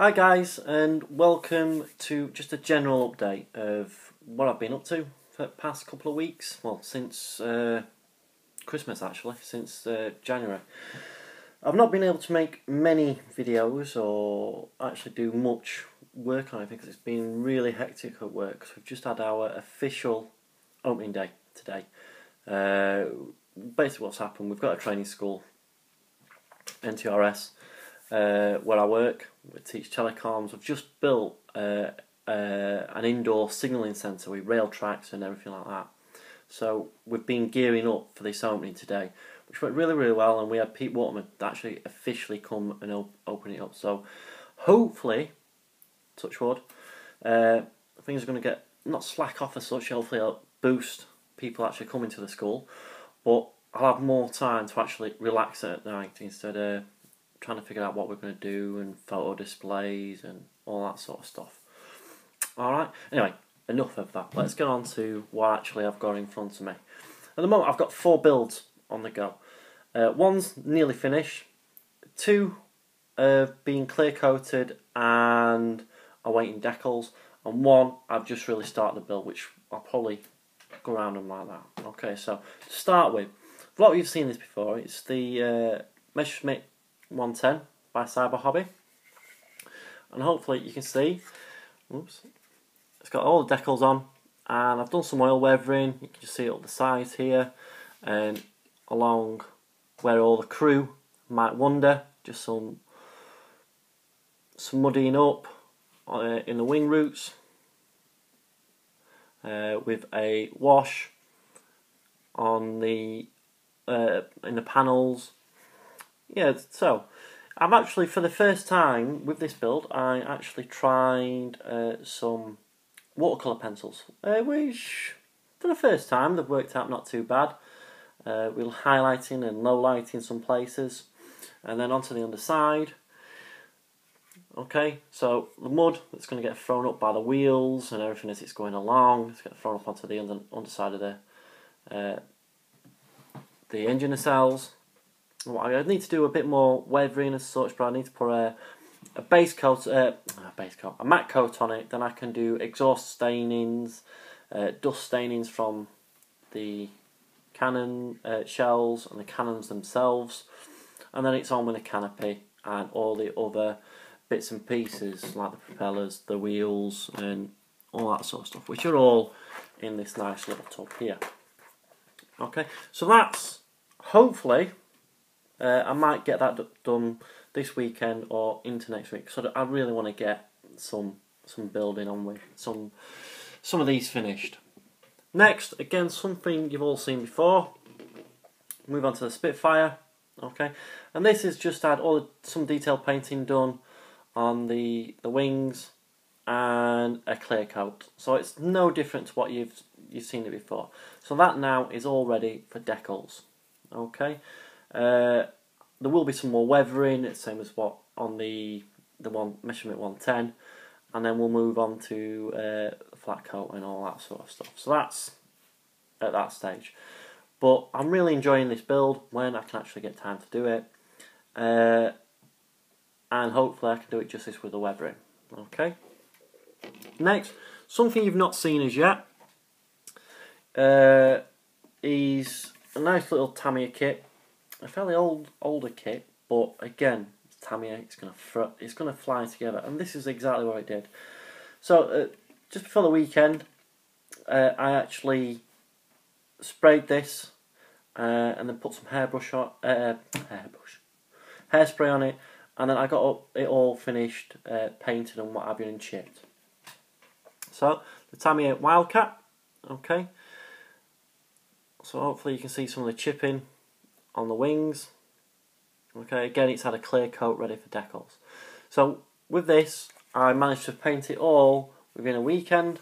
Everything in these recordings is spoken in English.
Hi guys, and welcome to just a general update of what I've been up to for the past couple of weeks. Well, since Christmas actually, since January. I've not been able to make many videos or actually do much work on it because it's been really hectic at work. So we've just had our official opening day today. Basically what's happened, we've got a training school, NTRS, where I work. We teach telecoms. We've just built an indoor signalling centre with rail tracks and everything like that. So we've been gearing up for this opening today, which went really, really well, and we had Pete Waterman actually officially come and open it up. So hopefully, touch wood, things are going to get not slack off as such. Hopefully it'll boost people actually coming to the school, but I'll have more time to actually relax at night instead of trying to figure out what we're going to do and photo displays and all that sort of stuff. Alright, anyway, enough of that. Let's get on to what actually I've got in front of me. At the moment I've got 4 builds on the go. One's nearly finished, 2 being clear coated and awaiting decals, and 1 I've just really started the build, which I'll probably go around them like that. Okay, so to start with, a lot of you've seen this before. It's the Messerschmitt 110 by Cyber Hobby, and hopefully you can see, oops, it's got all the decals on, and I've done some oil weathering. You can just see it up the sides here, and along where all the crew might wander, just some muddying up in the wing roots with a wash on the in the panels. Yeah, so I've actually, for the first time with this build, I actually tried some watercolour pencils, which for the first time they've worked out not too bad. We're highlighting and low lighting some places, and then onto the underside. Okay, so the mud that's going to get thrown up by the wheels and everything as it's going along, it's going to thrown up onto the underside of the engine nacelles. I need to do a bit more weathering as such, but I need to put a matte coat on it. Then I can do exhaust stainings, dust stainings from the cannon shells and the cannons themselves, and then it's on with a canopy and all the other bits and pieces like the propellers, the wheels, and all that sort of stuff, which are all in this nice little tub here. Okay, so that's hopefully. I might get that done this weekend or into next week. So I really want to get some building on with some of these finished. Next, again, something you've all seen before. Move on to the Spitfire. Okay, and this has just had some detailed painting done on the wings and a clear coat. So it's no different to what you've seen it before. So that now is all ready for decals. Okay. There will be some more weathering, it's the same as what on the Messerschmitt 110, and then we'll move on to flat coat and all that sort of stuff. So that's at that stage. But I'm really enjoying this build when I can actually get time to do it, and hopefully I can do it justice with the weathering. Okay. Next, something you've not seen as yet is a nice little Tamiya kit. A fairly older kit, but again, Tamiya, it's gonna fly together, and this is exactly what it did. So just before the weekend, I actually sprayed this and then put some hairspray on it, and then I got it all finished, painted and what have you, and chipped. So the Tamiya Wildcat, okay. So hopefully you can see some of the chipping on the wings. Okay, again, it's had a clear coat ready for decals. So with this, I managed to paint it all within a weekend.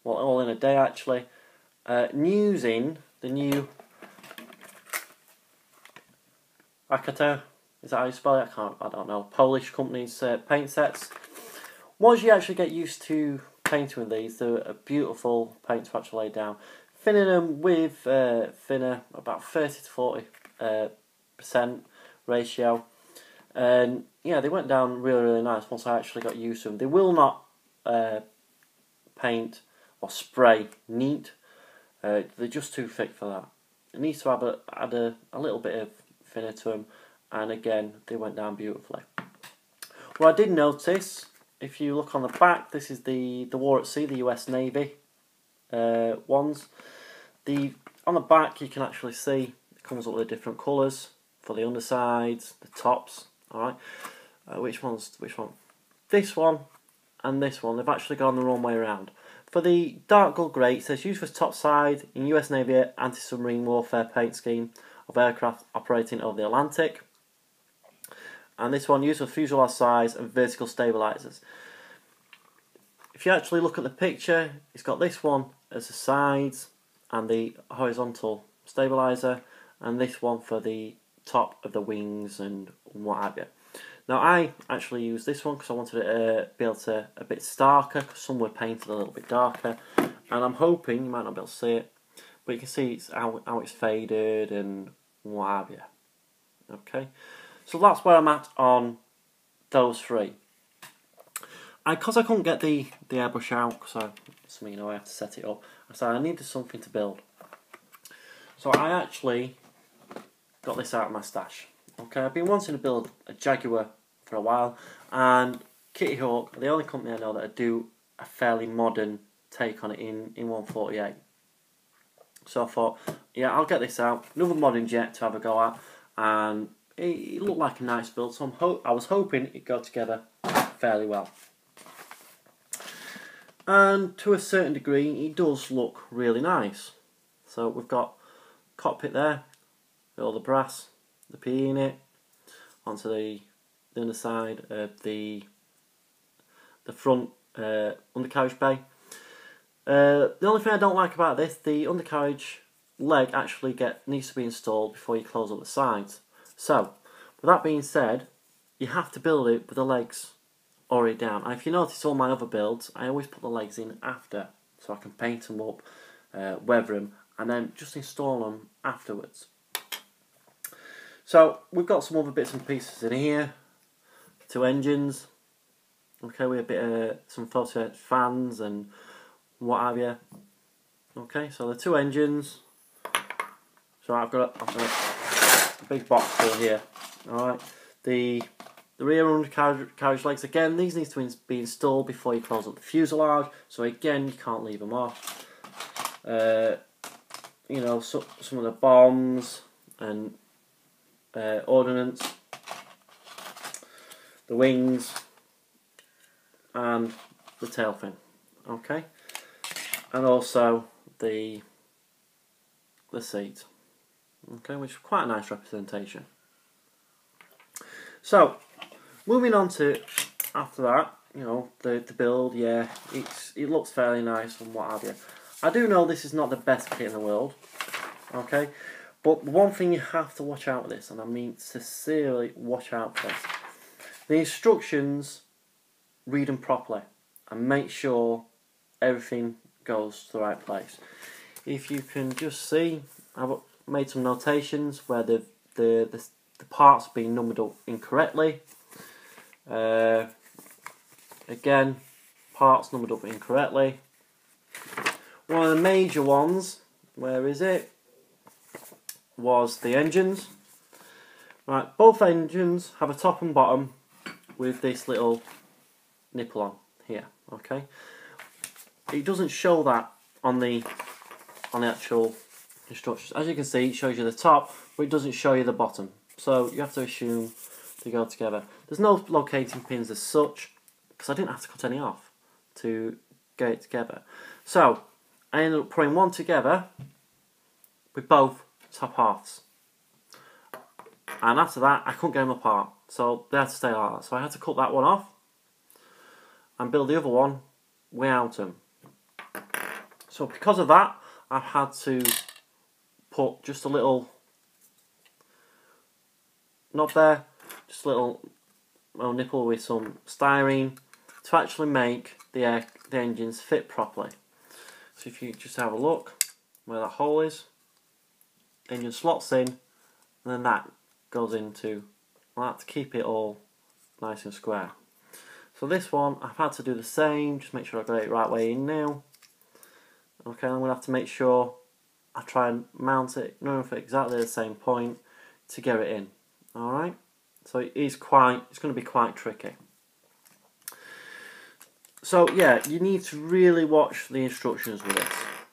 Well, all in a day actually. Using the new Akata, is that how you spell it? I don't know. Polish company's paint sets. Once you actually get used to painting with these, they're a beautiful paint to actually lay down. Thinning them with thinner, about 30 to 40% ratio. And yeah, they went down really nice once I actually got used to them. They will not paint or spray neat. They're just too thick for that. It needs to add a little bit of thinner to them, and again, they went down beautifully. What I did notice, if you look on the back, this is the War at Sea, the US Navy ones. On the back, you can actually see it comes up with the different colours for the undersides, the tops. All right, which one? This one and this one. They've actually gone the wrong way around. For the dark gold grey, it says used for top side in US Navy anti-submarine warfare paint scheme of aircraft operating over the Atlantic. And this one used for fuselage size and vertical stabilisers. If you actually look at the picture, it's got this one as the sides and the horizontal stabiliser, and this one for the top of the wings and what have you. Now I actually used this one because I wanted it to be able to a bit starker, because some were painted a little bit darker, and I'm hoping you might not be able to see it, but you can see it's how it's faded and what have you. Okay, so that's where I'm at on those three. Because I couldn't get the airbrush out, because I have to set it up, I said I needed something to build. So I actually got this out of my stash. Okay, I've been wanting to build a Jaguar for a while, and Kitty Hawk are the only company I know that do a fairly modern take on it in 148. So I thought, yeah, I'll get this out, another modern jet to have a go at, and it looked like a nice build, so I was hoping it'd go together fairly well. And to a certain degree, it does look really nice. So we've got cockpit there, with all the brass, the PE in it, onto the underside of the front undercarriage bay. The only thing I don't like about this, the undercarriage leg actually needs to be installed before you close up the sides. So, with that being said, you have to build it with the legs already down. And if you notice all my other builds, I always put the legs in after, so I can paint them up, weather them, and then just install them afterwards. So we've got some other bits and pieces in here. 2 engines. Okay, we have a bit of some photo fans and what have you. Okay, so the 2 engines. So I've got a big box full here. All right, the rear undercarriage legs, again, these need to be installed before you close up the fuselage, so again, you can't leave them off. You know, some of the bombs and ordnance, the wings, and the tail fin. Okay, and also the seat. Okay, which is quite a nice representation. So, moving on to after that, you know, the build. Yeah, it looks fairly nice and what have you. I do know this is not the best kit in the world. Okay, but one thing you have to watch out with this, and I mean sincerely watch out for this. The instructions, read them properly and make sure everything goes to the right place. If you can just see, I've made some notations where the parts being numbered up incorrectly. Again, parts numbered up incorrectly. One of the major ones, where is it, was the engines. Right, both engines have a top and bottom with this little nipple on here. Okay, it doesn't show that on the actual instructions. As you can see, it shows you the top, but it doesn't show you the bottom. So you have to assume they go together. There's no locating pins as such, because I didn't have to cut any off to get it together. So I ended up putting one together with both top halves. And after that, I couldn't get them apart, so they had to stay like that. So I had to cut that one off and build the other one without them. So because of that, I've had to put just a little knob there, just a little nipple with some styrene to actually make the engines fit properly. So if you just have a look where that hole is, engine slots in, and then that goes into like to keep it all nice and square. So this one, I've had to do the same, just make sure I got it the right way in now. Okay, I'm going to have to make sure I try and mount it, for exactly the same point to get it in. Alright, so it's going to be quite tricky. So yeah, you need to really watch the instructions with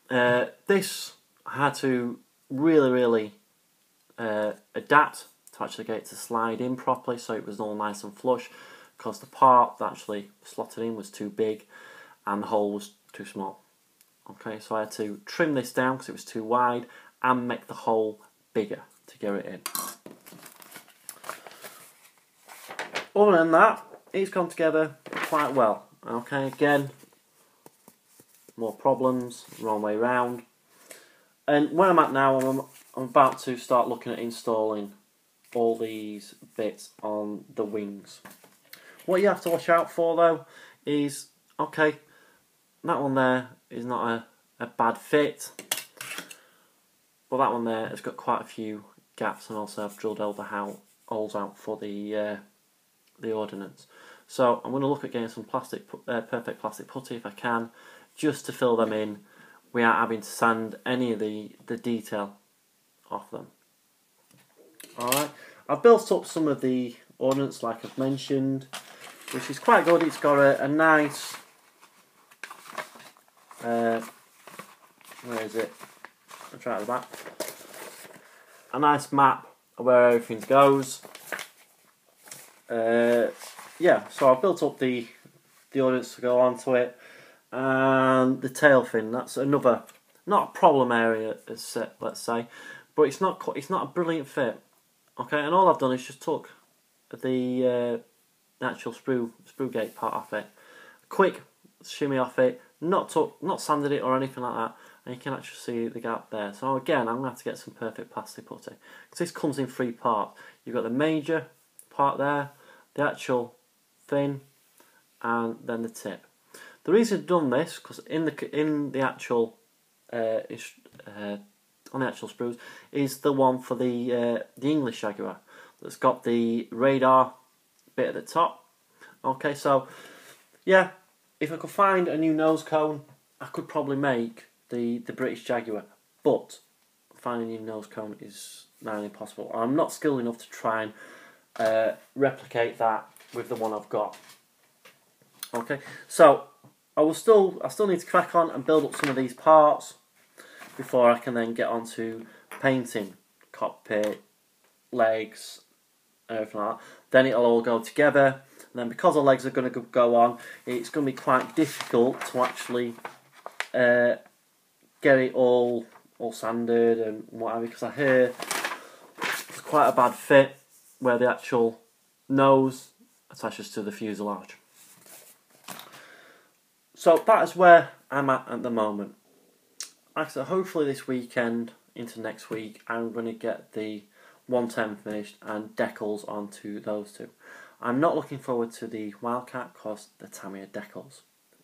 this. This I had to really adapt to actually get it to slide in properly, so it was all nice and flush, because the part that actually slotted in was too big and the hole was too small. Okay, so I had to trim this down because it was too wide and make the hole bigger to get it in. Other than that, it's come together quite well. Okay, again, more problems, wrong way round. And where I'm at now, I'm about to start looking at installing all these bits on the wings. What you have to watch out for though is, okay, that one there is not a bad fit, but that one there has got quite a few gaps, and also I've drilled all the holes out for the ordnance. So I'm going to look at getting some perfect plastic putty if I can, just to fill them in without having to sand any of the detail off them. Alright, I've built up some of the ordnance like I've mentioned, which is quite good. It's got a nice, where is it? I'll try it at the back. A nice map of where everything goes. Yeah, so I've built up the ordnance to go onto it, and the tail fin. That's another, not a problem area, let's say, but it's not a brilliant fit. Okay, and all I've done is just took the actual sprue gate part off it, quick shimmy off it, not sanded it or anything like that, and you can actually see the gap there. So again, I'm going to have to get some perfect plastic putty, because this comes in 3 parts. You've got the major part there, the actual fin, and then the tip. The reason I've done this, because in the actual on the actual sprues is the one for the English Jaguar that's got the radar bit at the top. Okay, so yeah, if I could find a new nose cone, I could probably make the British Jaguar, but finding a new nose cone is nearly impossible. I'm not skilled enough to try and replicate that with the one I've got. Okay, so I still need to crack on and build up some of these parts before I can then get on to painting cockpit, legs, everything like that. Then it'll all go together, and then because the legs are going to go on, it's going to be quite difficult to actually get it all sanded and whatever, because I hear it's quite a bad fit where the actual nose attaches to the fuselage. So that is where I'm at the moment. Like I said, hopefully this weekend into next week I'm going to get the 110 finished and decals onto those two. I'm not looking forward to the Wildcat because the Tamiya decals,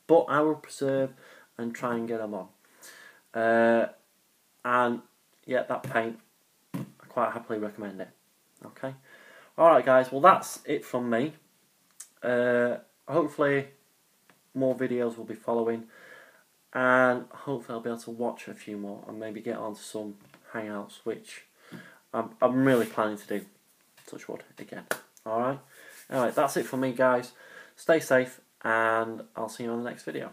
but I will preserve and try and get them on. And yeah, that paint, I quite happily recommend it. Okay, alright guys, well that's it from me. Hopefully more videos will be following, and hopefully I'll be able to watch a few more and maybe get onto some hangouts, which I'm really planning to do. Touch wood again. Alright, anyway, that's it from me guys. Stay safe and I'll see you on the next video.